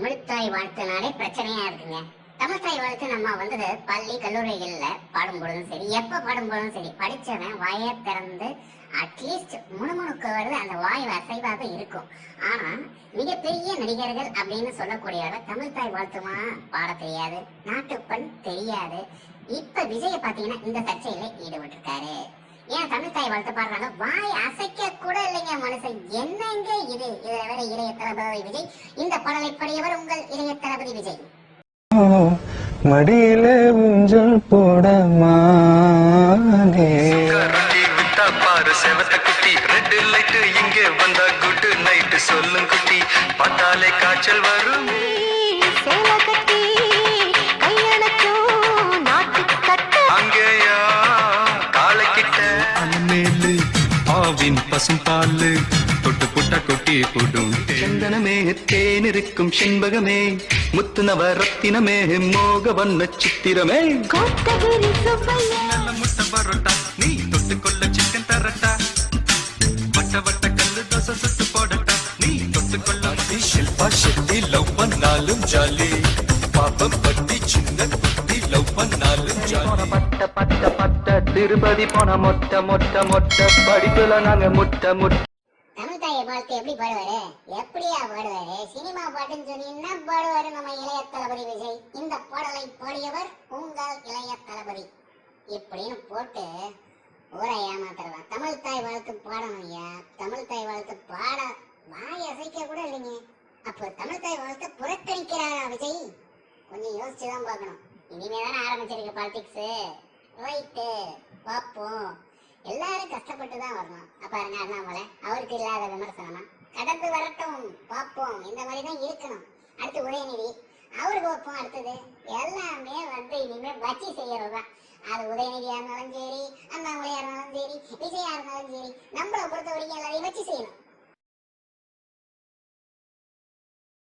தமிழ் தாய் வாழ்த்துனாலே பிரச்சனையா இருக்குங்க. தமிழ் தாய் வாழ்த்து நம்ம பள்ளி கல்லூரிகள்ல பாடும்பொழுதும் சரி, எப்ப பாடும்பொழுதும் சரி, படிச்சவன் வாயை திறந்து அட்லீஸ்ட் முணுமுணுக்கு வருது, அந்த வாய் அசைவாக இருக்கும். ஆனா மிகப்பெரிய நடிகர்கள் அப்படின்னு சொல்லக்கூடியவர்கள் தமிழ் தாய் வாழ்த்துமா பாட தெரியாது, நாட்டுப்பண் தெரியாது. இப்ப விஜய பாத்தீங்கன்னா இந்த சர்ச்சையில ஈடுபட்டிருக்காரு. ஏன் தமிழ் தாய் வாழ்த்து பாடுறாங்க, வாய் அசைக்க கூட இல்லைங்க மனுஷன். என்னங்க இது? இதை விட இளைய தளபதி விஜய். இந்த பாடலை பாடியவர் உங்கள் இளைய தளபதி விஜய். மடியில ஊஞ்சல் போட பாரு செவத்த குட்டி, ரெட் லைட் இங்கே வந்தா குட் நைட் சொல்லும் குட்டி, பார்த்தாலே காய்ச்சல் வரும். அங்கேயா காலைக்கிட்ட அலமேலு ஆவின் பசும் பாலு தொட்டு புட்ட கொட்டி போடும் சந்தனமே தேனிருக்கும் செண்பகமே முத்து நவரத்தினமே மோக வண்ண சித்திரமே நல்ல முட்டை பரோட்டா நீ தொட்டு கொள்ள சிக்கன் தரட்டா வட்ட வட்ட கல்லு தோசை சுட்டு போடட்டா நீ தொட்டு கொள்ள ஷில்பா ஷெட்டி லவ் பண்ணாலும் ஜாலி பாப்பம் பத்தி சின்ன குட்டி லவ் பண்ணாலும் ஜாலி பட்ட பட்ட பட்ட திருப்பதி போன மொட்டை மொட்டை மொட்டை படிப்புல நாங்க முட்டை முட்டை. தமிழ் தாயை வாழ்த்து எப்படி பாடுவாரு? எப்படியா பாடுவாரு? சினிமா பாட்டுன்னு சொன்னீங்கன்னா பாடுவாரு நம்ம இளைய தளபதி விஜய். இந்த பாடலை பாடியவர் உங்கள் இளைய தளபதி இப்படின்னு போட்டு ஊரை ஏமாத்துறதான். தமிழ் தாய் வாழ்த்து பாடணும் ஐயா. தமிழ் தாய் வாழ்த்து பாட வாய் அசைக்க கூட இல்லைங்க. அப்போ தமிழ் தாய் வாழ்த்து புறக்கணிக்கிறாரா விஜய்? கொஞ்சம் யோசிச்சுதான் பார்க்கணும். இனிமேதானே ஆரம்பிச்சிருக்கு பாலிடிக்ஸ். ரைட்டு, பார்ப்போம். எல்லாரும் கஷ்டப்பட்டுதான் வரணும். பாருங்க அண்ணாமலை, அவருக்கு இல்லாத விமர்சனமா? கடந்து வரட்டும், பார்ப்போம். இந்த மாதிரிதான் இருக்கணும். அடுத்து உதயநிதி, அவருக்கு வைப்போம். அடுத்தது எல்லாமே இனிமே வச்சு செய்யறதுதான். அது உதயநிதியா இருந்தாலும் சரி, அண்ணாமலையா இருந்தாலும் சரி, விஜயா இருந்தாலும் சரி, நம்மளை பொறுத்த வரைக்கும்